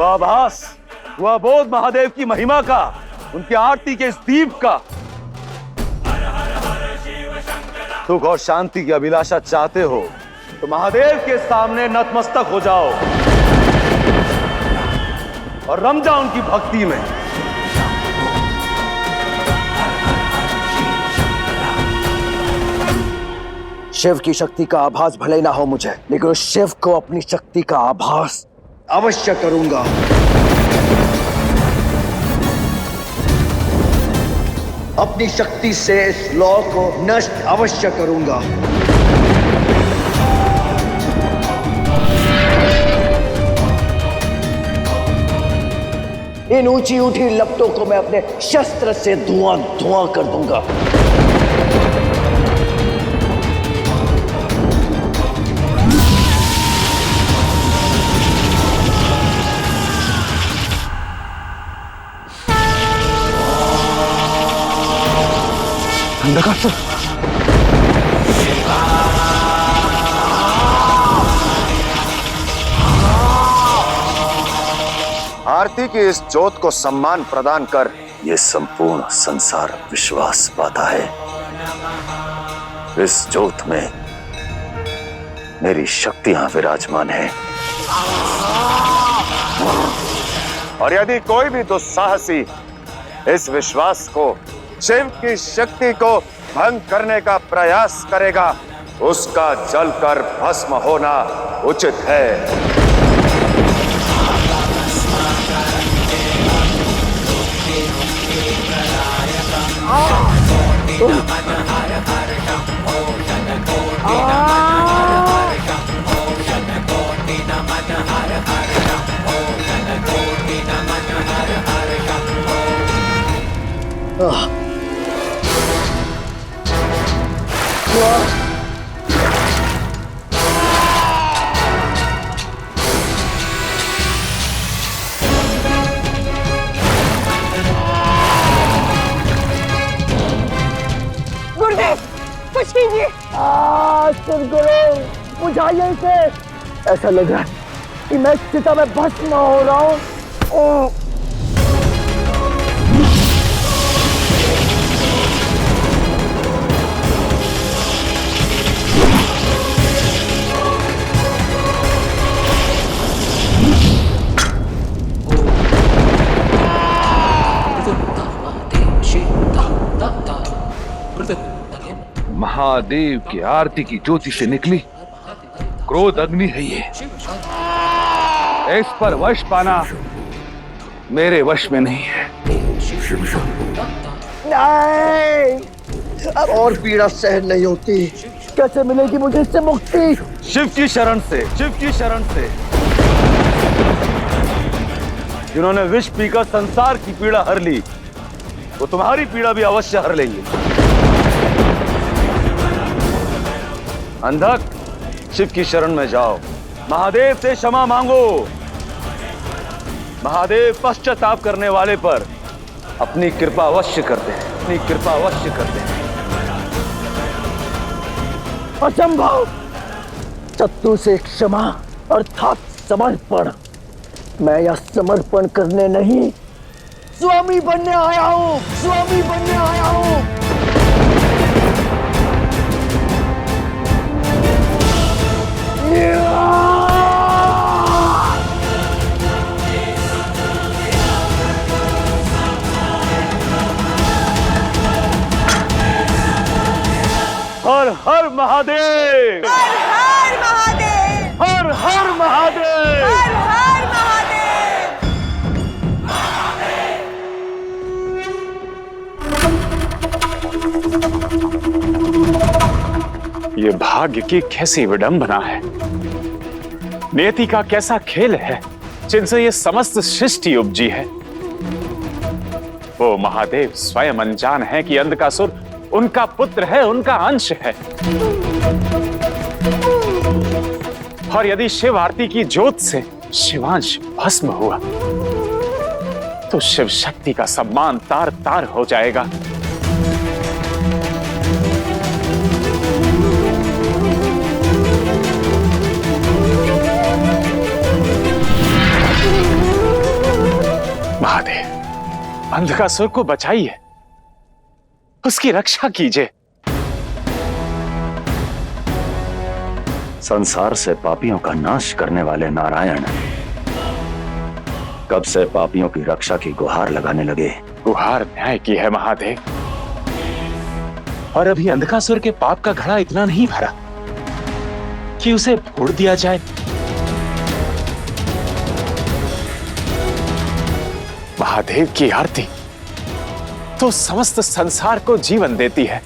वह आभास, वह बोध महादेव की महिमा का, उनकी आरती के इस दीप का। सुख और शांति की अभिलाषा चाहते हो तो महादेव के सामने नतमस्तक हो जाओ और रम जाओ उनकी भक्ति में। शिव की शक्ति का आभास भले ना हो मुझे, लेकिन उस शिव को अपनी शक्ति का आभास अवश्य करूंगा। अपनी शक्ति से इस लौ को नष्ट अवश्य करूंगा। इन ऊंची उठी लपटों को मैं अपने शस्त्र से धुआं धुआं कर दूंगा। अंधकार आरती की इस ज्योत को सम्मान प्रदान कर ये संपूर्ण संसार विश्वास पाता है। इस ज्योत में मेरी शक्तियां विराजमान हैं। और यदि कोई भी दुस्साहसी इस विश्वास को, शिव की शक्ति को भंग करने का प्रयास करेगा, उसका जलकर भस्म होना उचित है। सदगुरु बुझाइए इसे। ऐसा लग रहा है कि मैं चिता में भस्म हो रहा हूँ। महादेव की आरती की ज्योति से निकली क्रोध अग्नि है ये। इस पर वश पाना मेरे वश में नहीं है। नहीं, अब और पीड़ा सहन नहीं होती। कैसे मिलेगी मुझे इससे मुक्ति? शिव की शरण से, शिव की शरण से, जिन्होंने विष पीकर संसार की पीड़ा हर ली, वो तुम्हारी पीड़ा भी अवश्य हर लेंगे। अंधक, शिव की शरण में जाओ, महादेव से क्षमा मांगो। महादेव पश्चाताप करने वाले पर अपनी कृपा अवश्य करते हैं, अपनी कृपा अवश्य करते हैं। असंभव! शत्रु से क्षमा अर्थात समर्पण। मैं यह समर्पण करने नहीं, स्वामी बनने आया हूं, स्वामी बनने आया हूं। हर हर महादेव, हर हर महादेव, हर हर महादेव, हर हर महादेव। ये भाग्य की कैसी विडंबना है, नियति का कैसा खेल है जिनसे ये समस्त सृष्टि उपजी है। वो महादेव स्वयं अनजान है कि अंधकासुर उनका पुत्र है, उनका अंश है। और यदि शिव आरती की ज्योत से शिवांश भस्म हुआ तो शिव शक्ति का सम्मान तार तार हो जाएगा। महादेव, अंधकासुर को बचाइए, उसकी रक्षा कीजिए। संसार से पापियों का नाश करने वाले नारायण कब से पापियों की रक्षा की गुहार लगाने लगे। गुहार न्याय की है महादेव, और अभी अंधकासुर के पाप का घड़ा इतना नहीं भरा कि उसे फोड़ दिया जाए। महादेव की आरती तो समस्त संसार को जीवन देती है,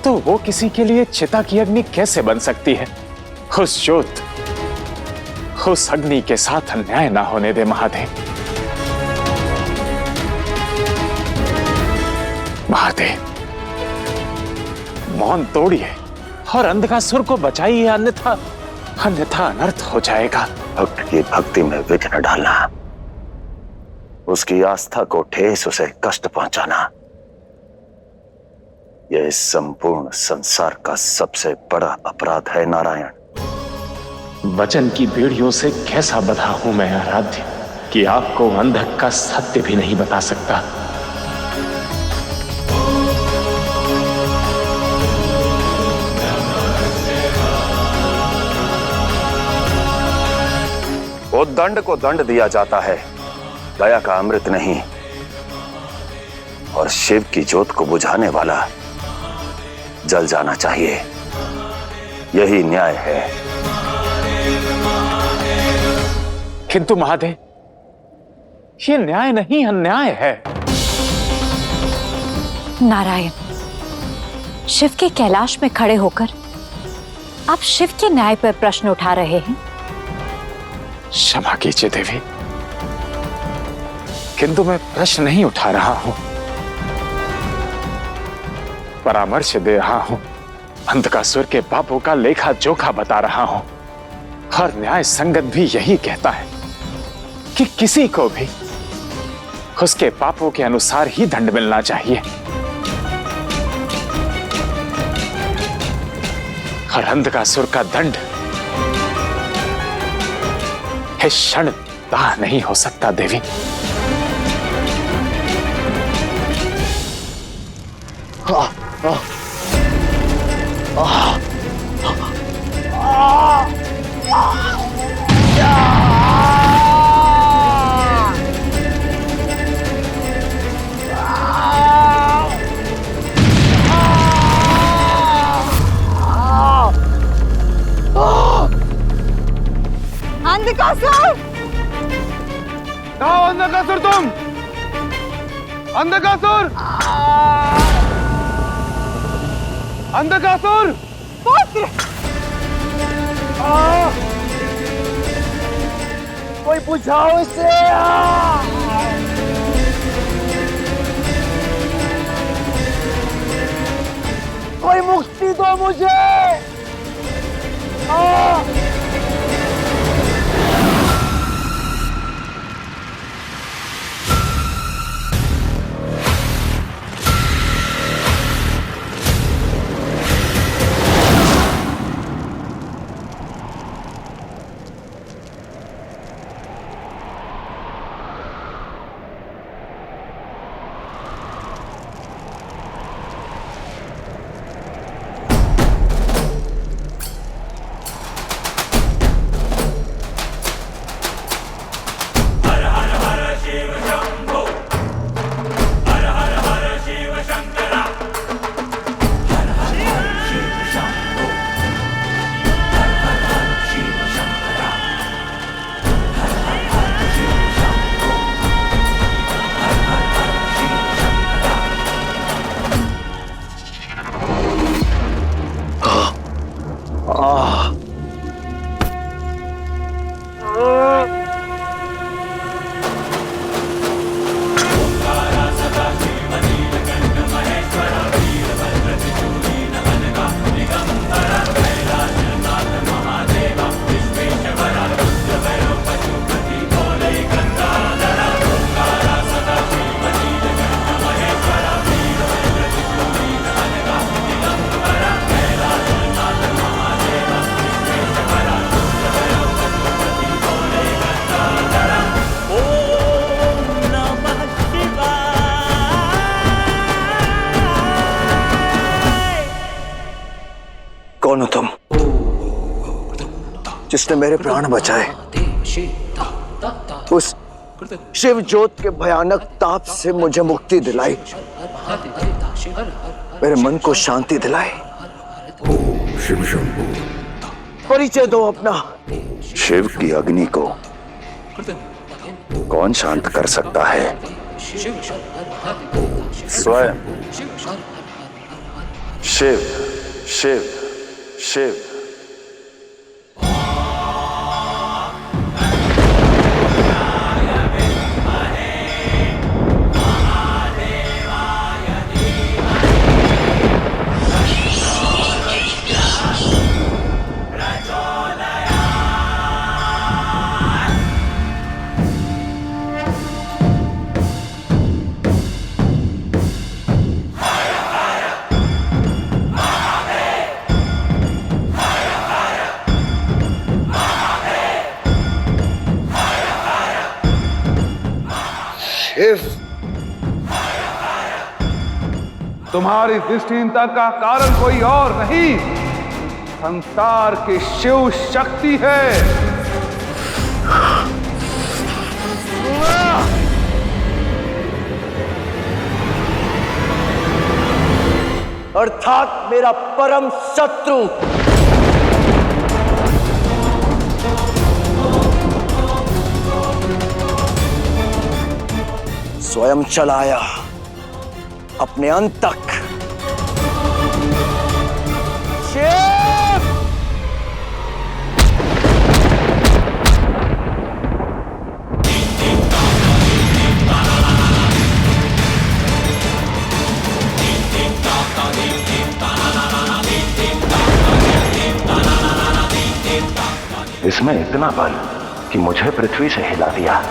तो वो किसी के लिए चिता की अग्नि कैसे बन सकती है। उस ज्योत, उस अग्नि के साथ अन्याय ना होने दे महादेव। महादेव, मौन तोड़िए और अंधकासुर को बचाइए, अन्यथा अनर्थ हो जाएगा। भक्त की भक्ति में विघ्न डालना, उसकी आस्था को ठेस, उसे कष्ट पहुंचाना, यह संपूर्ण संसार का सबसे बड़ा अपराध है नारायण। वचन की बेड़ियों से कैसा बधा हूं मैं आराध्य कि आपको अंधक का सत्य भी नहीं बता सकता। वो दंड को दंड दिया जाता है, दया का अमृत नहीं। और शिव की ज्योत को बुझाने वाला जल जाना चाहिए, यही न्याय है। किंतु महादेव, ये न्याय नहीं, अन्याय है। नारायण, शिव के कैलाश में खड़े होकर आप शिव के न्याय पर प्रश्न उठा रहे हैं। क्षमा कीजिए देवी, किंतु मैं प्रश्न नहीं उठा रहा हूं, परामर्श दे रहा हूं, अंधकासुर के पापों का लेखा जोखा बता रहा हूं। और न्याय संगत भी यही कहता है कि किसी को भी उसके पापों के अनुसार ही दंड मिलना चाहिए। और अंधकासुर का दंड इस क्षण दाह नहीं हो सकता देवी। अंधकासुर! कहाँ हो अंधकासुर तुम? अंधकासुर! अंधकासुर! पुत्र! कोई बुझाओ इसे। कोई मुक्ति दो मुझे। जिसने मेरे प्राण बचाए, उस शिव ज्योत के भयानक ताप से मुझे मुक्ति दिलाई, मेरे मन को शांति दिलाई। परिचय दो अपना। शिव की अग्नि को कौन शांत कर सकता है? स्वयं शिव। शिव शिव। शिव, तुम्हारी दृष्टिहीनता का कारण कोई और नहीं, संसार की शिव शक्ति है। अर्थात मेरा परम शत्रु। स्वयं चलाया अपने अंत तक। शिव! इसमें इतना बल कि मुझे पृथ्वी से हिला दिया।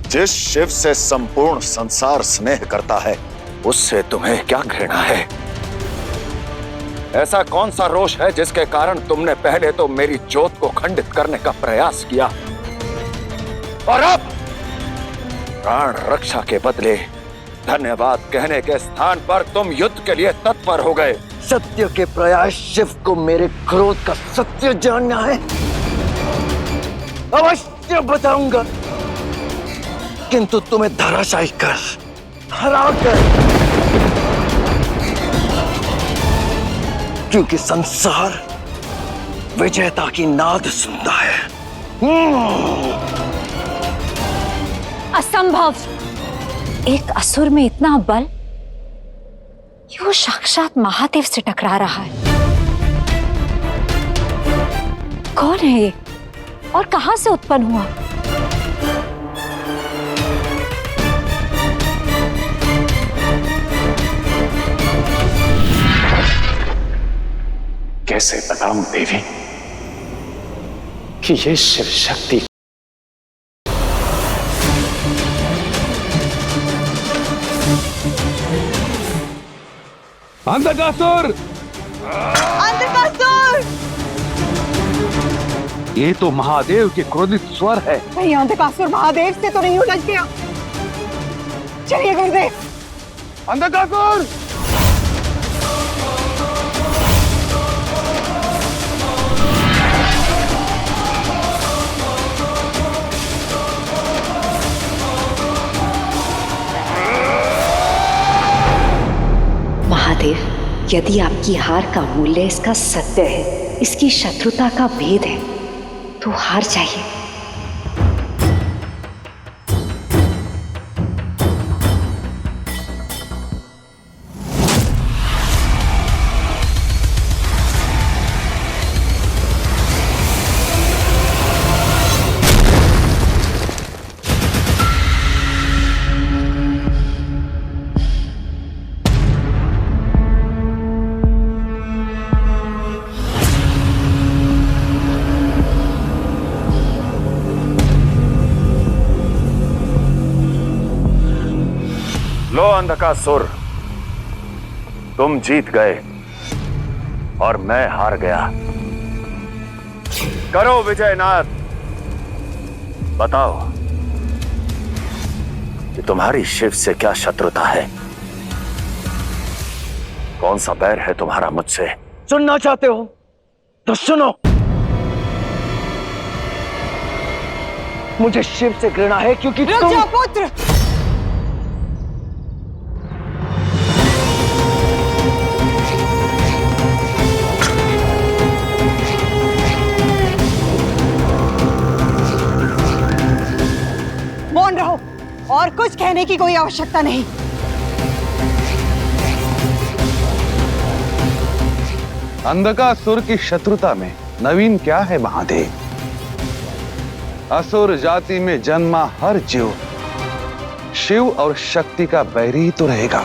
जिस शिव से संपूर्ण संसार स्नेह करता है, उससे तुम्हें क्या घृणा है? ऐसा कौन सा रोष है जिसके कारण तुमने पहले तो मेरी ज्योत को खंडित करने का प्रयास किया और अब प्राण रक्षा के बदले धन्यवाद कहने के स्थान पर तुम युद्ध के लिए तत्पर हो गए। सत्य के प्रयास शिव को मेरे क्रोध का सत्य जानना है। अवश्य बताऊंगा, किंतु तुम्हें धराशायी कर, हराकर, क्योंकि संसार विजेता की नाद सुनता है। असंभव! एक असुर में इतना बल कि वो साक्षात महादेव से टकरा रहा है। कौन है ये और कहां से उत्पन्न हुआ? कैसे बताऊं देवी कि ये शिव शक्ति अंधकासुर! अंधकासुर! ये तो महादेव के क्रोधित स्वर है। कहीं अंधकासुर महादेव से तो नहीं उलझ गया? चलिए गुरुदेव। अंधकासुर! महादेव, यदि आपकी हार का मूल्य इसका सत्य है, इसकी शत्रुता का भेद है, तो हार जाइए। अंधकासुर, तुम जीत गए और मैं हार गया। करो विजयनाथ, बताओ कि तुम्हारी शिव से क्या शत्रुता है? कौन सा बैर है तुम्हारा मुझसे? सुनना चाहते हो तो सुनो। मुझे शिव से घृणा है क्योंकि रुक तुम... जाओ पुत्र। मौन रहो और कुछ कहने की कोई आवश्यकता नहीं। अंधकासुर की शत्रुता में नवीन क्या है महादेव? असुर जाति में जन्मा हर जीव शिव और शक्ति का बैरी ही तो रहेगा,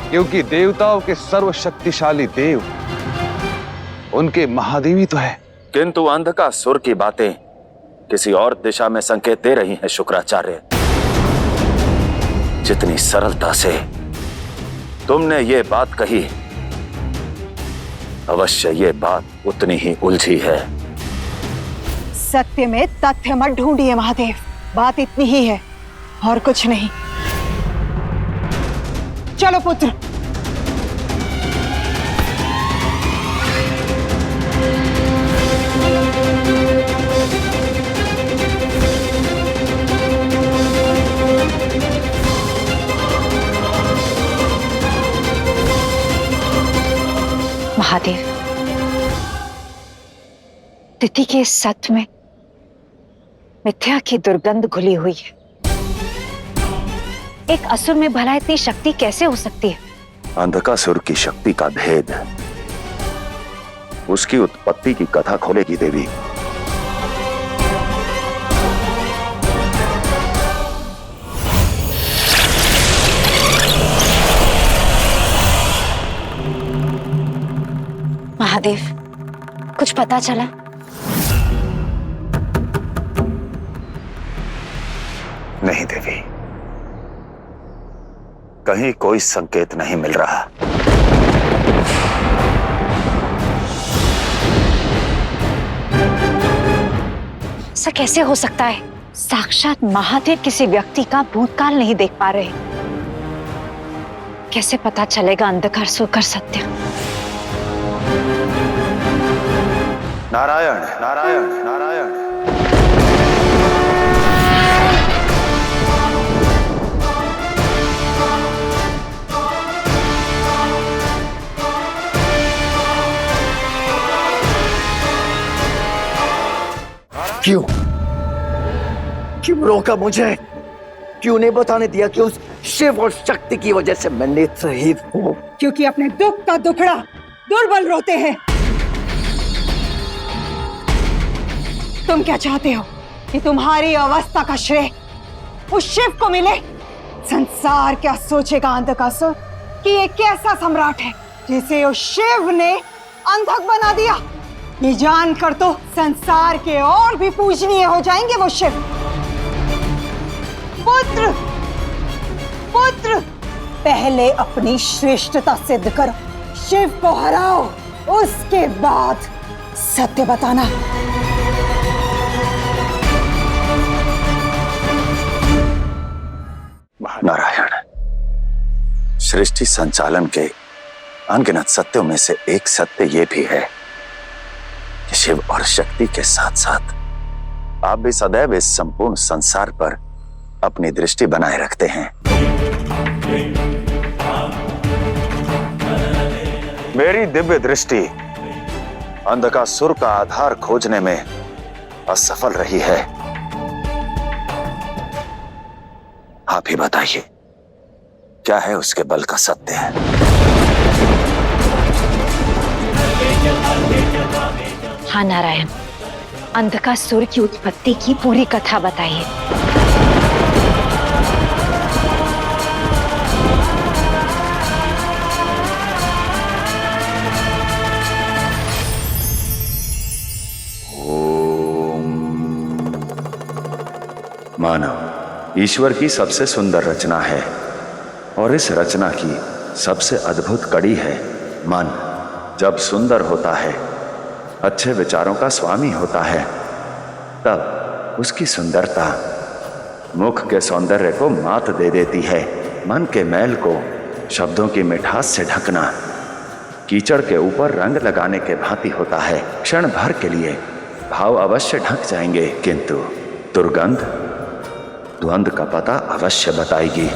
क्योंकि देवताओं के सर्वशक्तिशाली देव उनके महादेव ही तो है। किंतु अंधकासुर की बातें किसी और दिशा में संकेत दे रही हैं शुक्राचार्य। जितनी सरलता से तुमने ये बात कही, अवश्य ये बात उतनी ही उलझी है। सत्य में तथ्य मत ढूंढिए महादेव, बात इतनी ही है और कुछ नहीं। चलो पुत्र। महादेव, तिथि के सत्य में मिथ्या की दुर्गंध घुली हुई है। एक असुर में भला इतनी शक्ति कैसे हो सकती है? अंधकासुर की शक्ति का भेद उसकी उत्पत्ति की कथा खोलेगी देवी। महादेव, कुछ पता चला? नहीं देवी, कहीं कोई संकेत नहीं मिल रहा। ऐसा कैसे हो सकता है? साक्षात महादेव किसी व्यक्ति का भूतकाल नहीं देख पा रहे। कैसे पता चलेगा अंधकासुर का सत्य? नारायण नारायण नारायण। क्यों क्यों रोका मुझे? क्यों नहीं बताने दिया कि उस शिव और शक्ति की वजह से मैं नेत्रहीन हूं? क्योंकि अपने दुख का दुखड़ा दुर्बल रोते हैं। तुम क्या चाहते हो कि तुम्हारी अवस्था का श्रेय उस शिव को मिले? संसार क्या सोचेगा अंधकासुर कि ये कैसा सम्राट है जिसे उस शिव ने अंधक बना दिया? ये जानकर तो संसार के और भी पूजनीय हो जाएंगे वो शिव। पुत्र पुत्र, पहले अपनी श्रेष्ठता सिद्ध करो, शिव को हराओ, उसके बाद सत्य बताना। नारायण, सृष्टि संचालन के अनगिनत सत्यों में से एक सत्य ये भी है कि शिव और शक्ति के साथ साथ आप भी सदैव इस संपूर्ण संसार पर अपनी दृष्टि बनाए रखते हैं। मेरी दिव्य दृष्टि अंधकासुर का आधार खोजने में असफल रही है। आप ही बताइए, क्या है उसके बल का सत्य है? हाँ नारायण, अंधकासुर की उत्पत्ति की पूरी कथा बताइए। मानव ईश्वर की सबसे सुंदर रचना है और इस रचना की सबसे अद्भुत कड़ी है मन। जब सुंदर होता है, अच्छे विचारों का स्वामी होता है, तब उसकी सुंदरता मुख के सौंदर्य को मात दे देती है। मन के मैल को शब्दों की मिठास से ढकना कीचड़ के ऊपर रंग लगाने के भांति होता है। क्षण भर के लिए भाव अवश्य ढक जाएंगे, किंतु दुर्गंध द्वंद्व का पता अवश्य बताएगी।